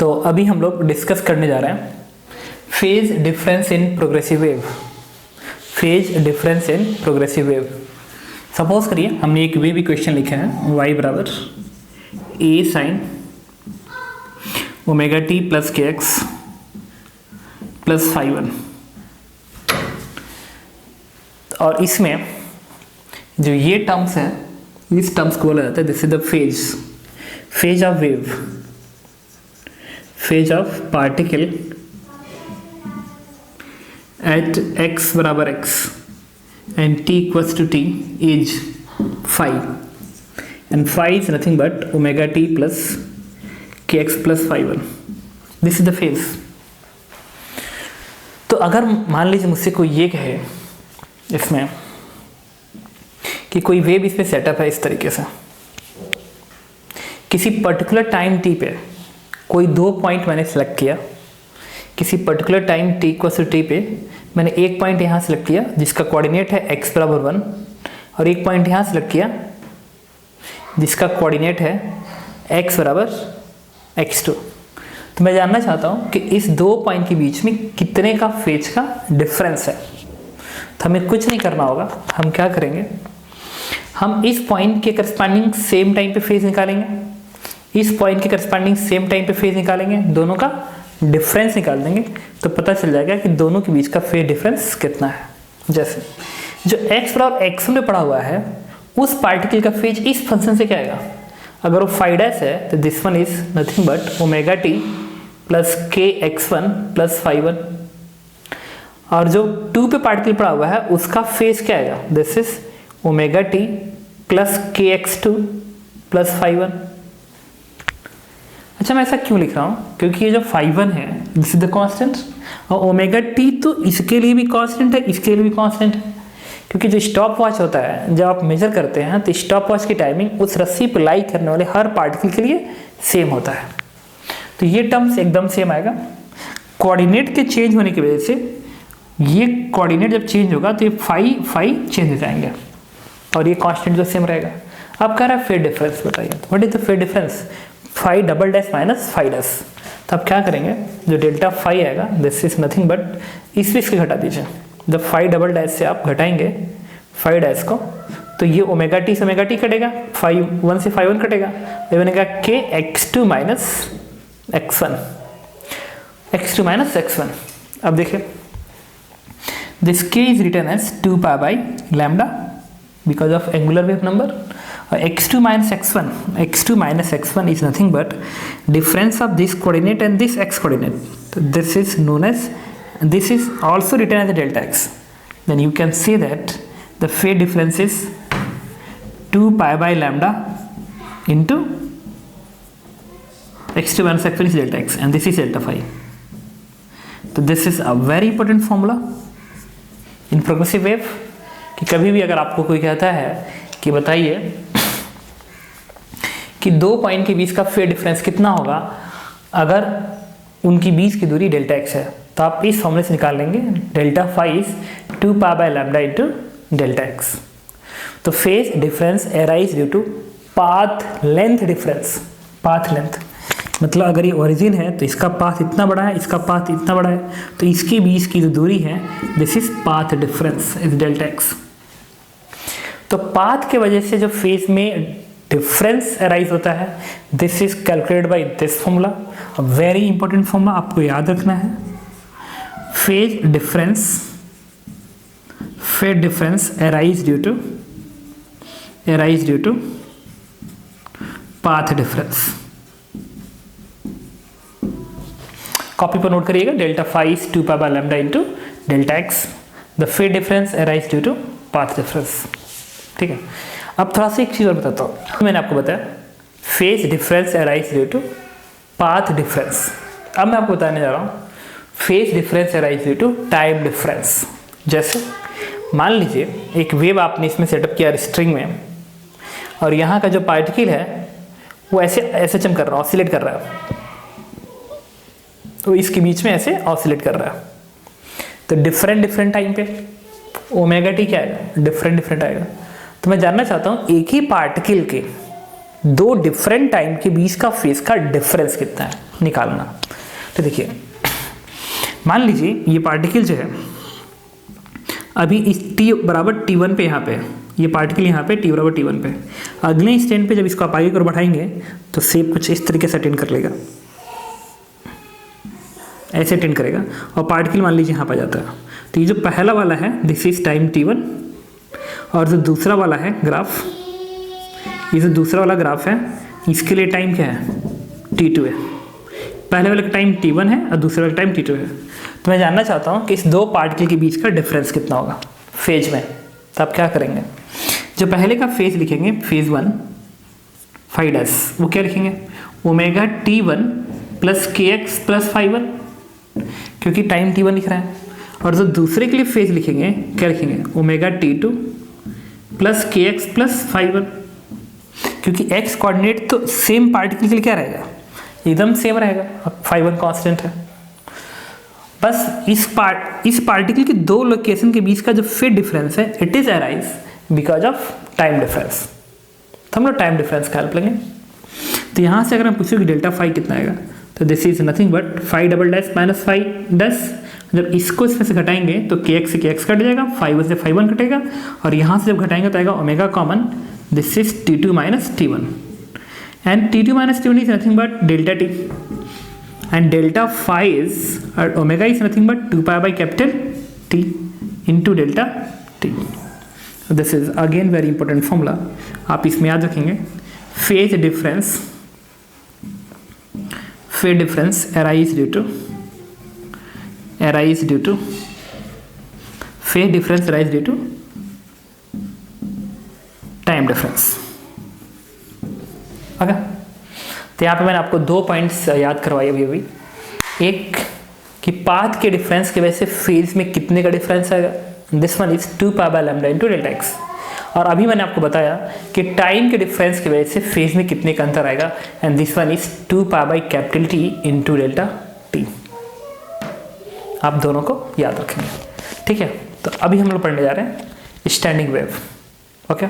तो अभी हम लोग डिस्कस करने जा रहे हैं phase difference in progressive wave. Phase difference in progressive wave. Suppose करिए हमने एक वेव इक्वेशन लिखा है y बराबर a sine omega t plus k x plus phi one, और इसमें जो ये टर्म्स है इस टर्म्स को बोला जाता है this is the phase of wave, phase of particle at x बराबर x and t equals to t is phi, and phi is nothing but omega t plus kx plus phi 1. This is the phase. तो अगर मान लीजिए मुझसे कोई ये कहे इसमें कि कोई वेव इस पे सेटअप है इस तरीके से, किसी पर्टिकुलर टाइम t पे कोई 2 पॉइंट मैंने सेलेक्ट किया, किसी particular time t equal to t पे मैंने एक पॉइंट यहाँ सेलेक्ट किया जिसका कोऑर्डिनेट है x बराबर 1, और एक पॉइंट यहाँ सेलेक्ट किया जिसका कोऑर्डिनेट है x बराबर x2। तो मैं जानना चाहता हूँ कि इस 2 पॉइंट के बीच में कितने का फेज का डिफरेंस है। तो हमें कुछ नहीं करना होगा, हम क्या करेंगे, हम इस पॉइंट के करस्पॉन्डिंग सेम टाइम पे फेज निकालेंगे, इस पॉइंट के करस्पॉन्डिंग सेम टाइम पे फेज निकालेंगे, दोनों का डिफरेंस निकाल देंगे तो पता चल जाएगा कि दोनों के बीच का फेज डिफरेंस कितना है। जैसे जो x बराबर x में पड़ा हुआ है उस पार्टिकल का फेज इस फंक्शन से क्या आएगा, अगर वो फाई डैश है तो this one is nothing but omega t plus k x one plus phi one, और जो 2 पे पार्टिकल पड़ा हुआ है उसका फेज क्या आएगा, this is omega t plus k x two plus phi one. अच्छा, मैं ऐसा क्यों लिख रहा हूँ, क्योंकि ये जो फाई वन है दिस इज द कांस्टेंट, और ओमेगा टी तो इसके लिए भी कांस्टेंट है, इसके लिए भी कांस्टेंट है, क्योंकि जो स्टॉप वॉच होता है जब आप मेजर करते हैं तो स्टॉप वॉच की टाइमिंग उस रस्सी पर लाई करने वाले हर पार्टिकल के लिए सेम होता है। तो ये टर्म्स एकदम सेम आएगा। कोऑर्डिनेट के चेंज होने की वजह से ये कोऑर्डिनेट जब चेंज होगा तो ये फाई चेंज हो जाएंगे और ये कांस्टेंट जो सेम रहेगा। अब कह रहा है फेज डिफरेंस बताइए, what is the phase difference, phi double dash minus phi dash. तो आप क्या करेंगे, जो डेल्टा फाई आएगा दिस इज नथिंग बट इस इसके घटा दीजिए, जब फाई डबल डैश से आप घटाएंगे फाई डैश को तो ये ओमेगा टी से ओमेगा टी कटेगा, फाई वन से फाई वन कटेगा, ये बनेगा k x two minus x one, x two minus x one. अब देखिए this k is written as 2 pi by lambda because of angular wave number, x2 minus x1, x2 minus x1 is nothing but difference of this coordinate and this x coordinate. So this is known as, this is also written as a delta x. Then you can say that the phase difference is 2 pi by lambda into x2 minus x1 is delta x and this is delta phi. So this is a very important formula in progressive wave कि कभी भी अगर आपको कोई कहता है कि बताइए कि 2 पॉइंट के बीच का फेज डिफरेंस कितना होगा अगर उनकी बीच की दूरी डेल्टा एक्स है, तो आप इस फॉर्मूले से निकाल लेंगे delta phi is 2 pi by lambda into delta x. तो phase difference arise due to path length difference. Path length मतलब अगर ये ओरिजिन है तो इसका पाथ इतना बड़ा है, इसका पाथ इतना बड़ा है, तो इसके बीच की जो दूरी है this is path difference is delta x. तो पाथ के वजह से जो फेज में डिफरेंस अराइज होता है this is calculated by this formula, a very important formula आपको याद रखना है। Phase difference arise due to path difference. Copy पर नोट करिएगा, delta phi is 2 pi by lambda into delta x, the phase difference arise due to path difference. ठीक है, अब थोड़ा सा एक चीज़ और बताता हूँ। मैंने आपको बताया phase difference arise due to path difference. अब मैं आपको बताने जा रहा हूँ phase difference arise due to time difference. जैसे मान लीजिए एक वेव आपने इसमें सेटअप किया स्ट्रिंग में, और यहाँ का जो पार्टिकल है वो ऐसे ऐसे चम कर रहा है, ऑसिलेट कर रहा है, तो इसके बीच में ऐसे ऑसिलेट कर रहा है। तो डिफरेंट टाइम पे ओमेगा टी क्या आएगा, डिफरेंट आएगा। तो मैं जानना चाहता हूँ एक ही पार्टिकल के दो डिफरेंट टाइम के बीच का फेज का डिफरेंस कितना है निकालना। तो देखिए मान लीजिए ये पार्टिकल जो है अभी इस t बराबर t1 पे, यहाँ पे ये पार्टिकल यहाँ पे t बराबर t1 पे, अगले इंस्टेंट पे जब इसको आप आगे की ओर बढ़ाएंगे तो शेप कुछ इस तरीके से अटेंड कर लेगा, ऐसे अटेंड करेगा और पार्टिकल मान लीजिए यहाँ पर जाता है। तो ये जो पहला वाला है दिस इज टाइम t1 और जो दूसरा वाला है ग्राफ, ये जो दूसरा वाला ग्राफ है इसके लिए टाइम क्या है t2 है। पहले वाले का टाइम t1 है और दूसरे वाले टाइम t2 है। तो मैं जानना चाहता हूँ कि इस दो पार्टिकल के बीच का डिफरेंस कितना होगा फेज में। तो आप क्या करेंगे, जो पहले का फेज लिखेंगे फेज 1 5 वो क्या लिखेंगे omega t1 plus kx plus 5 क्योंकि टाइम t1 लिख रहा है। और जो दूसरे के लिए फेज लिखेंगे क्या लिखेंगे omega t2 plus kx plus 5 क्योंकि x कोऑर्डिनेट तो सेम पार्टिकल के लिए क्या रहेगा एकदम सेम रहेगा, 5 कांस्टेंट है। बस इस पार्टिकल की दो लोकेशन के बीच का जो फेज डिफरेंस है it is arise because of time difference. तो हम लोग टाइम डिफरेंस का हेल्प लेंगे। तो यहाँ से अगर हम पूछें कि डेल्टा फाई कितना आएगा तो this is nothing but 5 minus 5 जब इसको इसमें से घटाएंगे तो kx से kx कट जाएगा, 5 से 5 कटेगा और यहाँ से जब घटाएंगे तो आएगा omega common, this is t2 minus t1 and t2 minus t1 is nothing but delta t and delta phi is omega is nothing but 2 pi by capital T into delta T. So this is again very important formula. आप इसमें याद रखेंगे phase difference arise due to phase difference arise due to time difference. Okay. तो यहाँ पे मैंने आपको दो पॉइंट्स याद करवाए अभी। एक कि पाथ के डिफरेंस की वजह से फेज में कितने का डिफरेंस आएगा, this one is 2 pi by lambda into delta x. और अभी मैंने आपको बताया कि टाइम के डिफरेंस की वजह से फेज में कितने का अंतर आएगा and this one is 2 pi by capital T into delta T. आप दोनों को याद रखेंगे, ठीक है। तो अभी हम लोग पढ़ने जा रहे हैं स्टैंडिंग वेव। ओके।